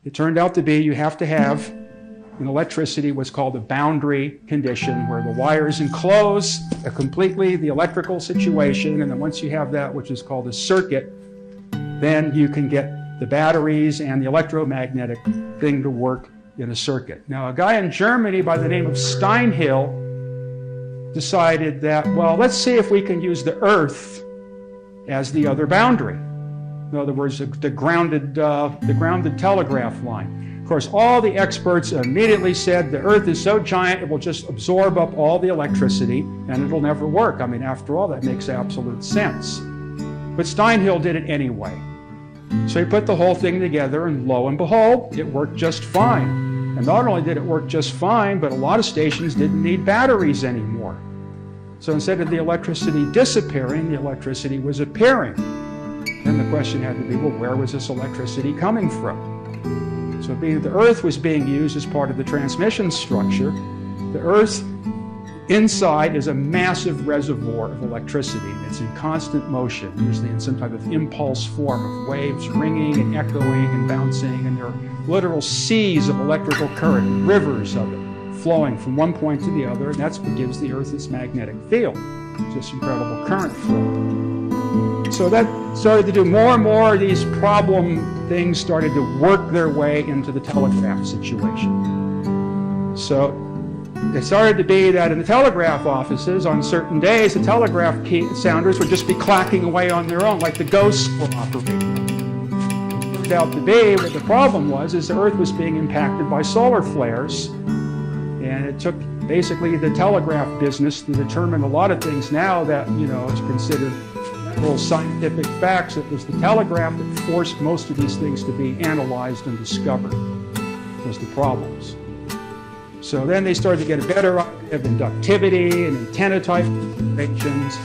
It turned out to be you have to have in electricity what's called a boundary condition, where the wires enclose completely the electrical situation, and then once you have that, which is called a circuit, then you can get the batteries and the electromagnetic thing to work in a circuit. Now, a guy in Germany by the name of Steinhill decided that, well, let's see if we can use the Earth as the other boundary. In other words, the grounded telegraph line. Of course, all the experts immediately said the Earth is so giant it will just absorb up all the electricity and it'll never work. I mean, after all, that makes absolute sense. But Steinhill did it anyway. So he put the whole thing together, and lo and behold, it worked just fine. And not only did it work just fine, but a lot of stations didn't need batteries anymore. So instead of the electricity disappearing, the electricity was appearing. Then the question had to be, well, where was this electricity coming from? So the Earth was being used as part of the transmission structure. The Earth inside is a massive reservoir of electricity. It's in constant motion, usually in some type of impulse form of waves ringing and echoing and bouncing, and there are literal seas of electrical current, rivers of it, flowing from one point to the other, and that's what gives the Earth its magnetic field. It's this incredible current flow. So that started to do more and more of these problem things started to work their way into the telegraph situation. So it started to be that in the telegraph offices on certain days, the telegraph key sounders would just be clacking away on their own, like the ghosts were operating. It turned out to be what the problem was is the Earth was being impacted by solar flares, and it took basically the telegraph business to determine a lot of things now that, you know, is considered real scientific facts. It was the telegraph that forced most of these things to be analyzed and discovered, was the problems. So then they started to get a better idea of inductivity and antenna type connections.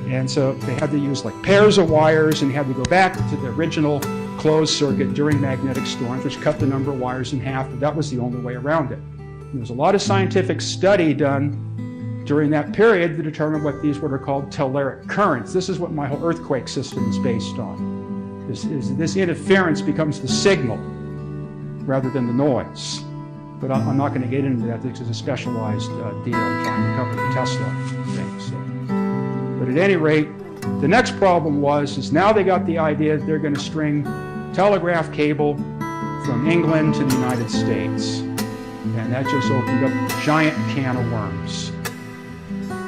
And so they had to use like pairs of wires, and had to go back to the original closed circuit during magnetic storms, which cut the number of wires in half, but that was the only way around it. And there was a lot of scientific study done during that period to determine what these what are called telluric currents. This is what my whole earthquake system is based on. This interference becomes the signal rather than the noise. But I'm not going to get into that because it's a specialized deal. I'm trying to cover the Tesla thing. So. But at any rate, the next problem is now they got the idea that they're going to string telegraph cable from England to the United States. And that just opened up a giant can of worms.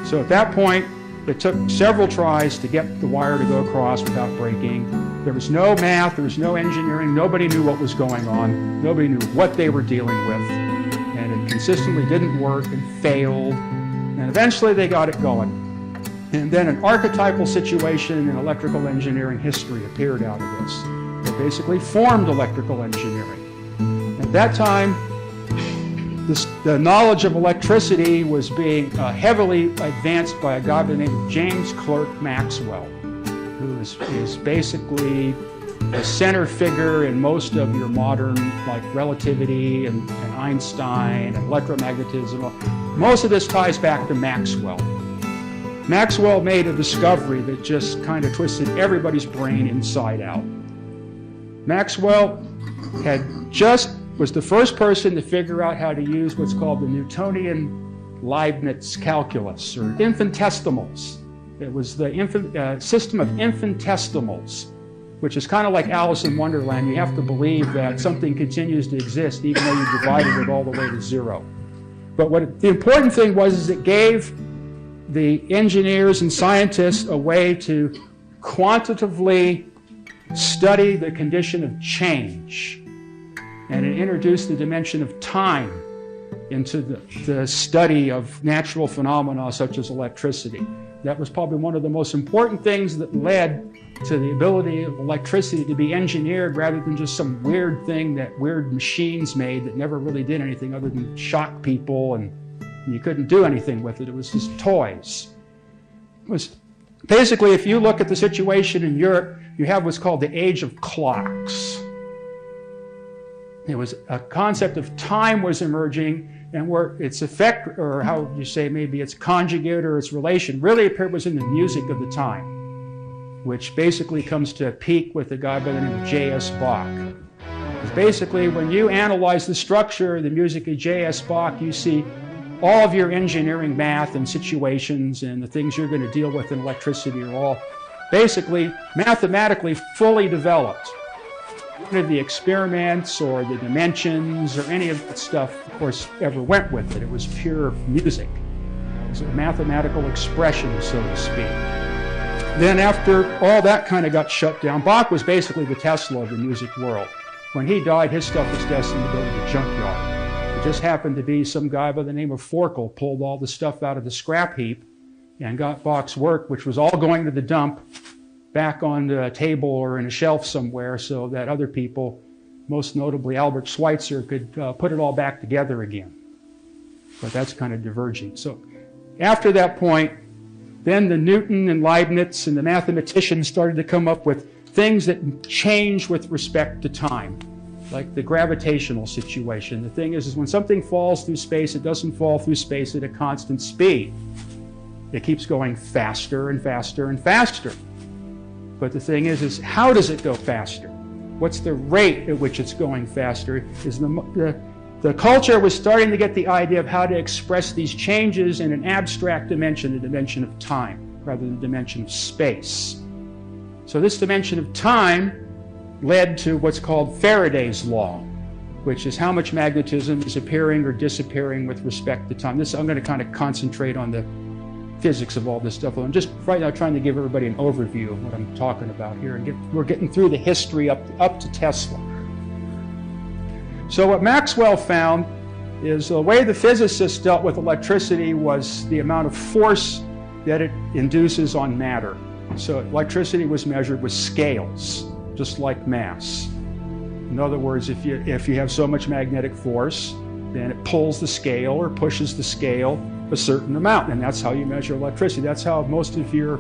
So at that point, it took several tries to get the wire to go across without breaking. There was no math, there was no engineering, nobody knew what was going on, nobody knew what they were dealing with, and it consistently didn't work and failed, and eventually they got it going. And then an archetypal situation in electrical engineering history appeared out of this. It basically formed electrical engineering. At that time, the knowledge of electricity was being heavily advanced by a guy by the name of James Clerk Maxwell, who is basically the center figure in most of your modern, like relativity and Einstein and electromagnetism. Most of this ties back to Maxwell. Maxwell made a discovery that just kind of twisted everybody's brain inside out. Maxwell was the first person to figure out how to use what's called the Newtonian Leibniz calculus, or infinitesimals. It was the system of infinitesimals, which is kind of like Alice in Wonderland. You have to believe that something continues to exist even though you divided it all the way to zero. But the important thing was it gave the engineers and scientists a way to quantitatively study the condition of change. And it introduced the dimension of time into the study of natural phenomena such as electricity. That was probably one of the most important things that led to the ability of electricity to be engineered rather than just some weird thing that weird machines made that never really did anything other than shock people, and you couldn't do anything with it. It was just toys. It was basically, if you look at the situation in Europe, you have what's called the age of clocks. It was a concept of time was emerging, and where its effect, or how you say maybe its conjugate or its relation, really appeared was in the music of the time, which basically comes to a peak with a guy by the name of J.S. Bach. Because basically, when you analyze the structure of the music of J.S. Bach, you see all of your engineering math and situations and the things you're going to deal with in electricity are all basically mathematically fully developed. None of the experiments or the dimensions or any of that stuff, of course, ever went with it. It was pure music. It was a mathematical expression, so to speak. Then after all that kind of got shut down, Bach was basically the Tesla of the music world. When he died, his stuff was destined to go to the junkyard. It just happened to be some guy by the name of Forkel pulled all the stuff out of the scrap heap and got Bach's work, which was all going to the dump, back on a table or in a shelf somewhere so that other people, most notably Albert Schweitzer, could put it all back together again. But that's kind of diverging. So after that point, then the Newton and Leibniz and the mathematicians started to come up with things that change with respect to time, like the gravitational situation. The thing is when something falls through space, it doesn't fall through space at a constant speed. It keeps going faster and faster and faster. But the thing is how does it go faster? What's the rate at which it's going faster? The culture was starting to get the idea of how to express these changes in an abstract dimension, the dimension of time, rather than the dimension of space. So this dimension of time led to what's called Faraday's law, which is how much magnetism is appearing or disappearing with respect to time. I'm going to kind of concentrate on the physics of all this stuff. I'm just right now trying to give everybody an overview of what I'm talking about here, and we're getting through the history up to Tesla. So what Maxwell found is the way the physicists dealt with electricity was the amount of force that it induces on matter. So electricity was measured with scales, just like mass. In other words, if you have so much magnetic force, then it pulls the scale or pushes the scale a certain amount, and that's how you measure electricity. That's how most of your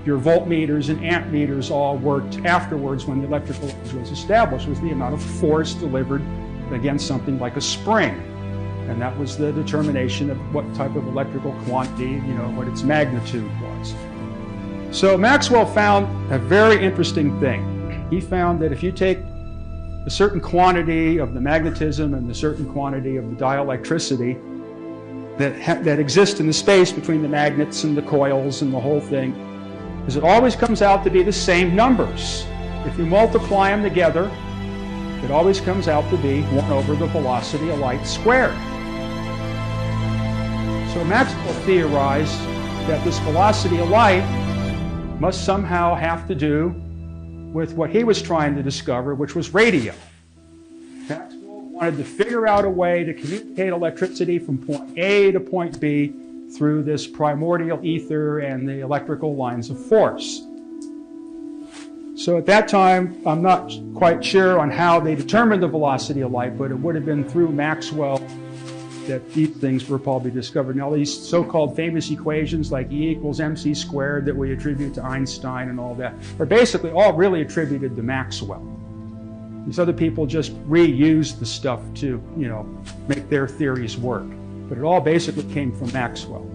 voltmeters and amp meters all worked afterwards when the electrical age was established, was the amount of force delivered against something like a spring. And that was the determination of what type of electrical quantity, what its magnitude was. So Maxwell found a very interesting thing. He found that if you take a certain quantity of the magnetism and a certain quantity of the dielectricity that exists in the space between the magnets and the coils and the whole thing, is it always comes out to be the same numbers. If you multiply them together, it always comes out to be 1 over the velocity of light squared. So Maxwell theorized that this velocity of light must somehow have to do with what he was trying to discover, which was radio. Maxwell wanted to figure out a way to communicate electricity from point A to point B through this primordial ether and the electrical lines of force. So at that time, I'm not quite sure on how they determined the velocity of light, but it would have been through Maxwell that these things were probably discovered. Now, these so-called famous equations like E equals mc squared that we attribute to Einstein and all that are basically all really attributed to Maxwell. These other people just reused the stuff to, make their theories work. But it all basically came from Maxwell.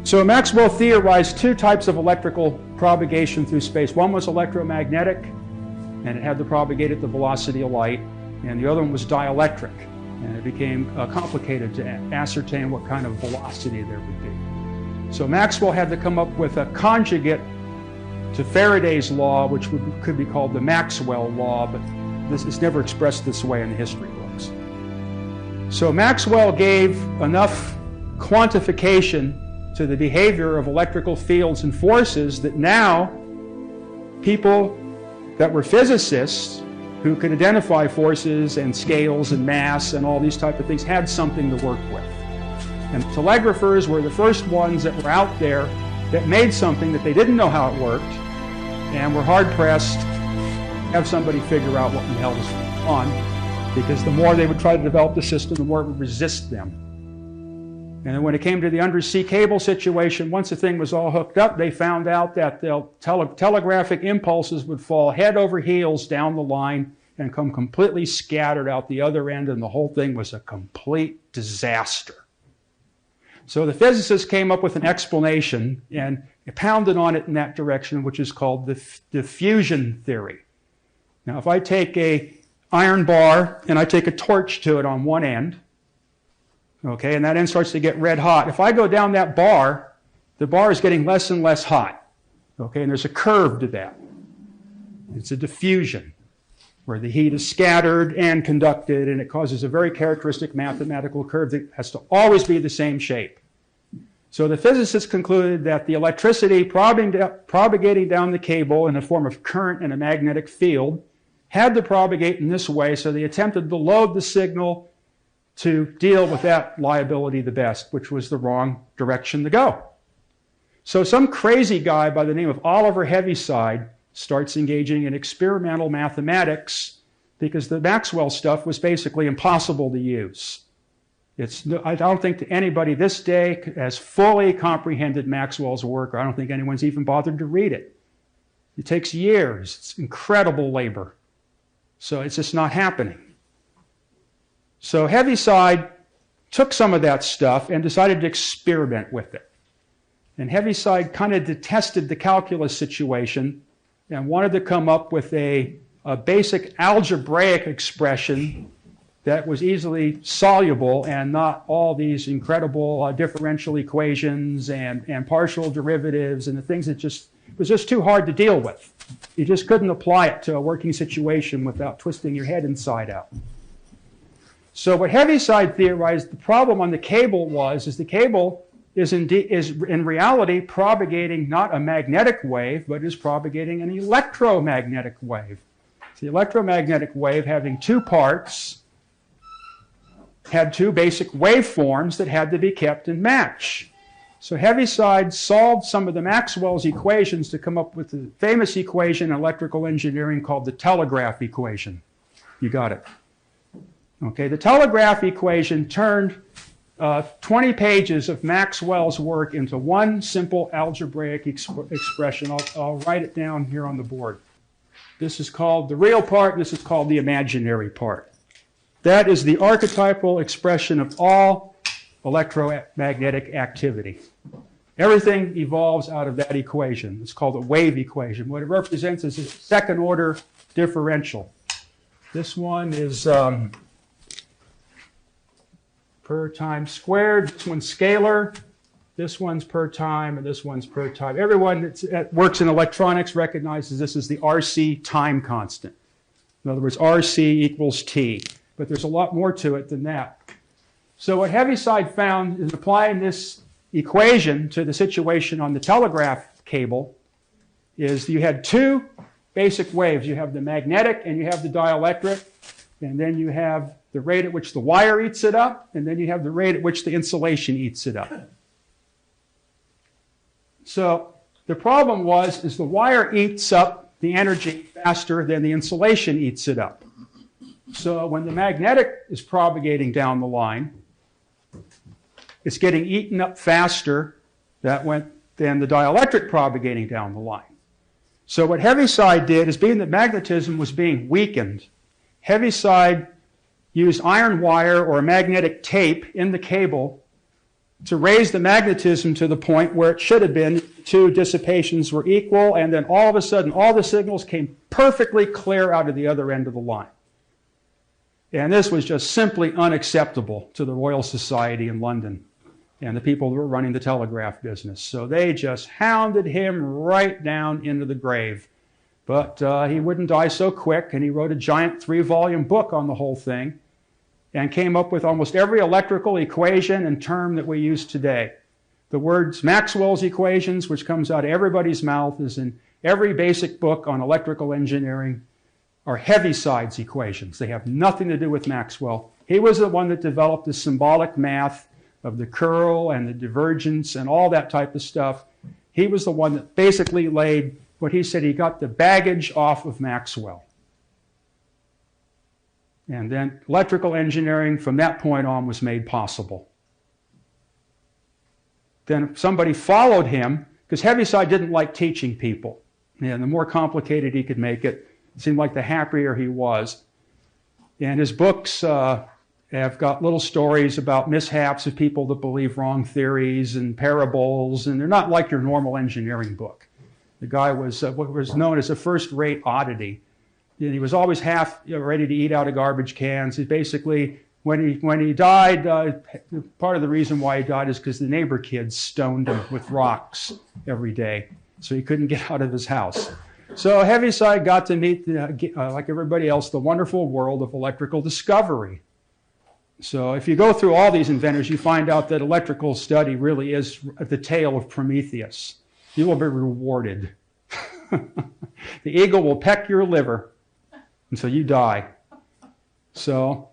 So Maxwell theorized two types of electrical propagation through space. One was electromagnetic, and it had to propagate at the velocity of light, and the other one was dielectric, and it became complicated to ascertain what kind of velocity there would be. So Maxwell had to come up with a conjugate to Faraday's law, which could be called the Maxwell law, but this is never expressed this way in the history books. So Maxwell gave enough quantification to the behavior of electrical fields and forces that now people that were physicists who could identify forces and scales and mass and all these type of things had something to work with. And telegraphers were the first ones that were out there that made something that they didn't know how it worked and were hard-pressed to have somebody figure out what the hell was going on, because the more they would try to develop the system, the more it would resist them. And then when it came to the undersea cable situation, once the thing was all hooked up, they found out that the telegraphic impulses would fall head over heels down the line and come completely scattered out the other end, and the whole thing was a complete disaster. So the physicists came up with an explanation and pounded on it in that direction, which is called the diffusion theory. Now, if I take a iron bar, and I take a torch to it on one end. Okay, and that end starts to get red hot. If I go down that bar, the bar is getting less and less hot. Okay, and there's a curve to that. It's a diffusion, where the heat is scattered and conducted, and it causes a very characteristic mathematical curve that has to always be the same shape. So the physicists concluded that the electricity propagating down the cable in the form of current and a magnetic field had to propagate in this way, so they attempted to load the signal to deal with that liability the best, which was the wrong direction to go. So some crazy guy by the name of Oliver Heaviside starts engaging in experimental mathematics because the Maxwell stuff was basically impossible to use. I don't think that anybody this day has fully comprehended Maxwell's work, or I don't think anyone's even bothered to read it. It takes years. It's incredible labor. So it's just not happening. So Heaviside took some of that stuff and decided to experiment with it. And Heaviside kind of detested the calculus situation and wanted to come up with a basic algebraic expression that was easily soluble and not all these incredible differential equations and partial derivatives and the things that was just too hard to deal with. You just couldn't apply it to a working situation without twisting your head inside out. So what Heaviside theorized the problem on the cable is the cable is in reality propagating not a magnetic wave, but is propagating an electromagnetic wave. The electromagnetic wave, having two parts, had two basic waveforms that had to be kept in match. So Heaviside solved some of the Maxwell's equations to come up with the famous equation in electrical engineering called the Telegraph Equation. You got it. Okay, the Telegraph Equation turned 20 pages of Maxwell's work into one simple algebraic expression. I'll write it down here on the board. This is called the real part, and this is called the imaginary part. That is the archetypal expression of all electromagnetic activity. Everything evolves out of that equation. It's called a wave equation. What it represents is a second order differential. This one is per time squared. This one's scalar. This one's per time, and this one's per time. Everyone that works in electronics recognizes this as the RC time constant. In other words, RC equals T. But there's a lot more to it than that. So what Heaviside found is applying this equation to the situation on the telegraph cable is you had two basic waves. You have the magnetic and you have the dielectric, and then you have the rate at which the wire eats it up, and then you have the rate at which the insulation eats it up. So the problem is the wire eats up the energy faster than the insulation eats it up. So when the magnetic is propagating down the line, it's getting eaten up faster than the dielectric propagating down the line. So what Heaviside did is, being that magnetism was being weakened, Heaviside used iron wire or magnetic tape in the cable to raise the magnetism to the point where it should have been. Two dissipations were equal, and then all of a sudden all the signals came perfectly clear out of the other end of the line. And this was just simply unacceptable to the Royal Society in London and the people who were running the telegraph business. So they just hounded him right down into the grave. But he wouldn't die so quick, and he wrote a giant 3-volume book on the whole thing and came up with almost every electrical equation and term that we use today. The words Maxwell's equations, which comes out of everybody's mouth, is in every basic book on electrical engineering, are Heaviside's equations. They have nothing to do with Maxwell. He was the one that developed the symbolic math of the curl and the divergence and all that type of stuff. He was the one that basically laid what he said, he got the baggage off of Maxwell. And then electrical engineering from that point on was made possible. Then somebody followed him, because Heaviside didn't like teaching people. And the more complicated he could make it, it seemed like the happier he was. And his books have got little stories about mishaps of people that believe wrong theories and parables, and they're not like your normal engineering book. The guy was what was known as a first-rate oddity. he was always half ready to eat out of garbage cans. He basically, when he died, part of the reason why he died is because the neighbor kids stoned him with rocks every day, so he couldn't get out of his house. So Heaviside got to meet, like everybody else, the wonderful world of electrical discovery. So if you go through all these inventors, you find out that electrical study really is the tale of Prometheus. You will be rewarded. The eagle will peck your liver until you die. So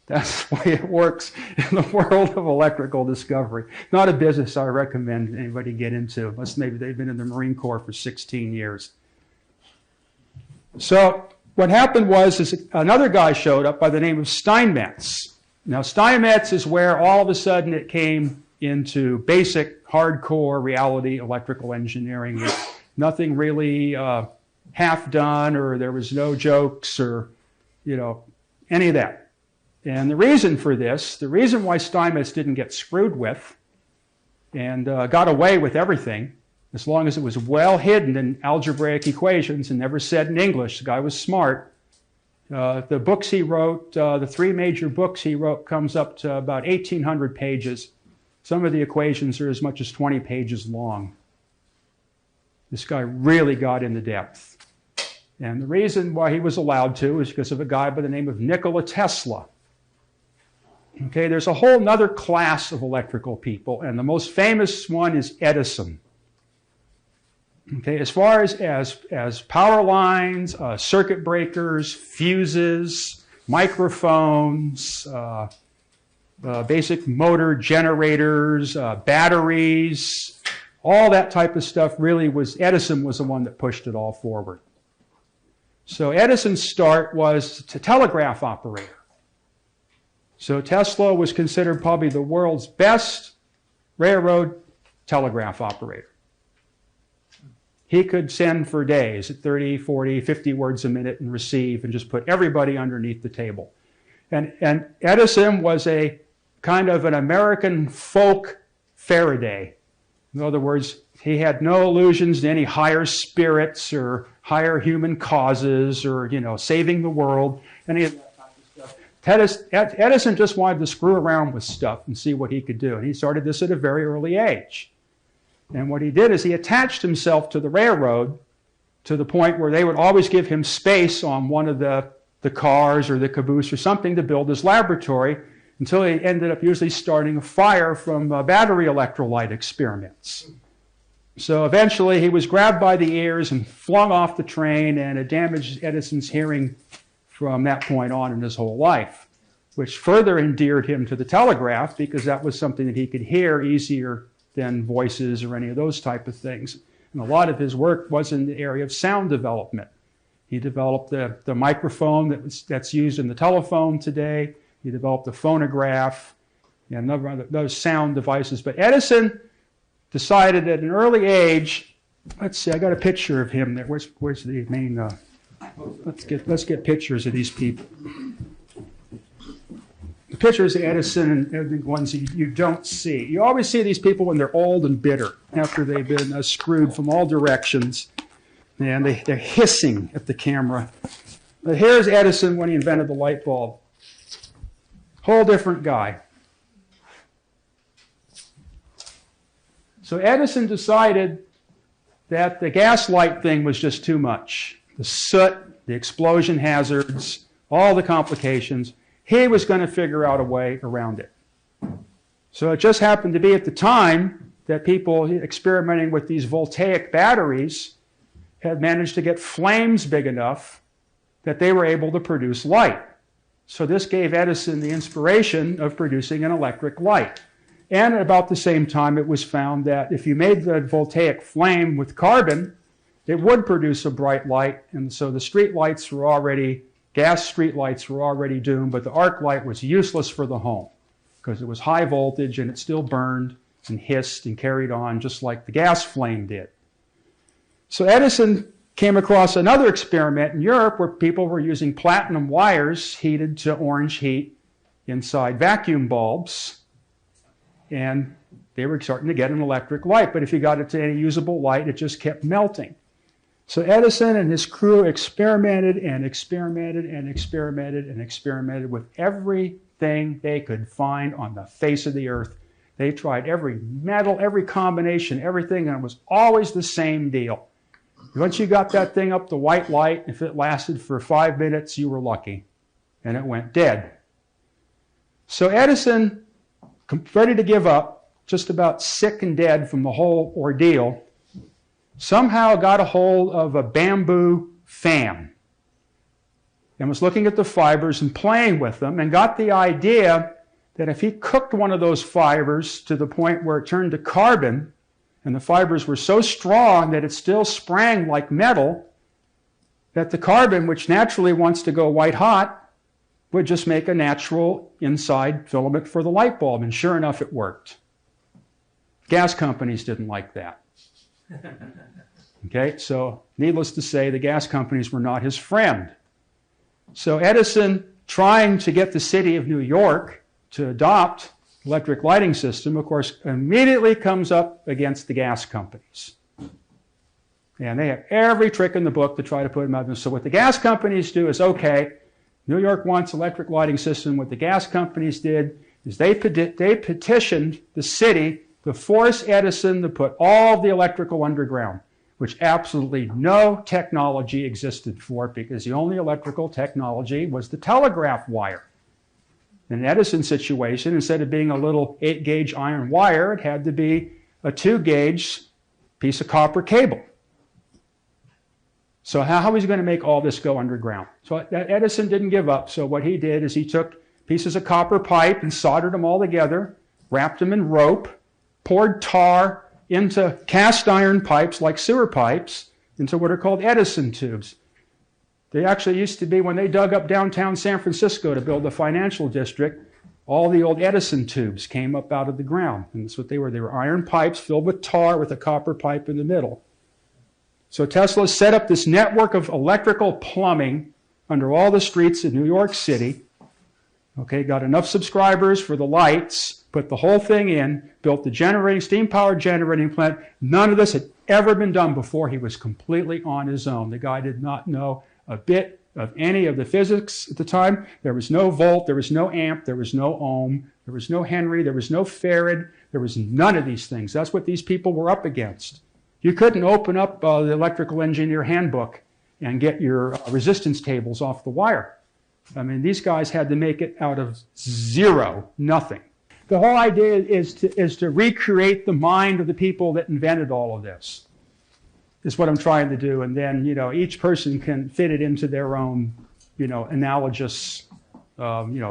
that's the way it works in the world of electrical discovery. Not a business I recommend anybody get into, unless maybe they've been in the Marine Corps for 16 years. So what happened was another guy showed up by the name of Steinmetz. Now, Steinmetz is where all of a sudden it came into basic, hardcore reality electrical engineering with nothing really half done, or there was no jokes or, any of that. And the reason for this, the reason why Steinmetz didn't get screwed with and got away with everything, as long as it was well hidden in algebraic equations and never said in English, the guy was smart. The books he wrote, the 3 major books he wrote, comes up to about 1,800 pages. Some of the equations are as much as 20 pages long. This guy really got into depth. And the reason why he was allowed to is because of a guy by the name of Nikola Tesla. Okay, there's a whole other class of electrical people, and the most famous one is Edison. Okay, as far as power lines, circuit breakers, fuses, microphones, basic motor generators, batteries, all that type of stuff really Edison was the one that pushed it all forward. So Edison's start was a telegraph operator. So Tesla was considered probably the world's best railroad telegraph operator. He could send for days at 30, 40, 50 words a minute and receive and just put everybody underneath the table. And Edison was a kind of an American folk Faraday. In other words, he had no allusions to any higher spirits or higher human causes or, saving the world, any of that type of stuff. Edison just wanted to screw around with stuff and see what he could do. And he started this at a very early age. And what he did is he attached himself to the railroad to the point where they would always give him space on one of the cars or the caboose or something to build his laboratory, until he ended up usually starting a fire from battery electrolyte experiments. So eventually he was grabbed by the ears and flung off the train, and it damaged Edison's hearing from that point on in his whole life, which further endeared him to the telegraph because that was something that he could hear easier than voices or any of those type of things. And a lot of his work was in the area of sound development. He developed the microphone that's used in the telephone today. He developed the phonograph and those sound devices. But Edison decided at an early age, let's see, I got a picture of him there. Where's the main, let's get pictures of these people. The pictures of Edison and the ones you don't see. You always see these people when they're old and bitter, after they've been screwed from all directions, and they're hissing at the camera. But here's Edison when he invented the light bulb. Whole different guy. So Edison decided that the gas light thing was just too much. The soot, the explosion hazards, all the complications. He was going to figure out a way around it. So it just happened to be at the time that people experimenting with these voltaic batteries had managed to get flames big enough that they were able to produce light. So this gave Edison the inspiration of producing an electric light. And at about the same time, it was found that if you made the voltaic flame with carbon, it would produce a bright light. And so the street lights were already, gas street lights were already doomed, but the arc light was useless for the home because it was high voltage and it still burned and hissed and carried on just like the gas flame did. So Edison came across another experiment in Europe where people were using platinum wires heated to orange heat inside vacuum bulbs, and they were starting to get an electric light. But if you got it to any usable light, it just kept melting. So Edison and his crew experimented and experimented and experimented and experimented with everything they could find on the face of the earth. They tried every metal, every combination, everything, and it was always the same deal. Once you got that thing up to white light, if it lasted for 5 minutes, you were lucky, and it went dead. So Edison, ready to give up, just about sick and dead from the whole ordeal, somehow got a hold of a bamboo fan and was looking at the fibers and playing with them and got the idea that if he cooked one of those fibers to the point where it turned to carbon and the fibers were so strong that it still sprang like metal, that the carbon, which naturally wants to go white hot, would just make a natural inside filament for the light bulb. And sure enough, it worked. Gas companies didn't like that. Okay, so needless to say, the gas companies were not his friend. So Edison, trying to get the city of New York to adopt electric lighting system, of course, immediately comes up against the gas companies. And they have every trick in the book to try to put him out. So what the gas companies do is, okay, New York wants electric lighting system. What the gas companies did is they petitioned the city to force Edison to put all the electrical underground, which absolutely no technology existed for, because the only electrical technology was the telegraph wire. In Edison's situation, instead of being a little 8-gauge iron wire, it had to be a 2-gauge piece of copper cable. So how was he going to make all this go underground? So Edison didn't give up. So what he did is he took pieces of copper pipe and soldered them all together, wrapped them in rope, poured tar into cast iron pipes like sewer pipes, into what are called Edison tubes. They actually used to be, when they dug up downtown San Francisco to build the financial district, all the old Edison tubes came up out of the ground. And that's what they were. They were iron pipes filled with tar with a copper pipe in the middle. So Tesla set up this network of electrical plumbing under all the streets of New York City. Okay, got enough subscribers for the lights, put the whole thing in, built the steam-powered generating plant. None of this had ever been done before. He was completely on his own. The guy did not know a bit of any of the physics at the time. There was no volt, there was no amp, there was no ohm, there was no Henry, there was no farad, there was none of these things. That's what these people were up against. You couldn't open up the electrical engineer handbook and get your resistance tables off the wire. I mean, these guys had to make it out of zero, nothing. The whole idea is to recreate the mind of the people that invented all of this, is what I'm trying to do. And then, each person can fit it into their own, analogous,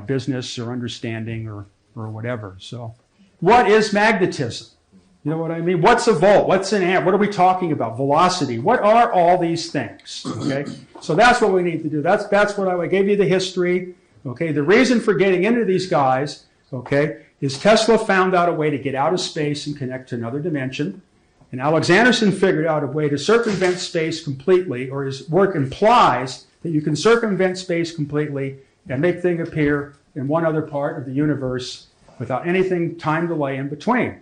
business or understanding or whatever. So what is magnetism? You know what I mean? What's a volt? What's an amp? What are we talking about? Velocity. What are all these things? Okay, so that's what we need to do. That's what I gave you the history. Okay, the reason for getting into these guys, okay, is Tesla found out a way to get out of space and connect to another dimension. And Alexanderson figured out a way to circumvent space completely, or his work implies that you can circumvent space completely and make things appear in one other part of the universe without anything time delay in between.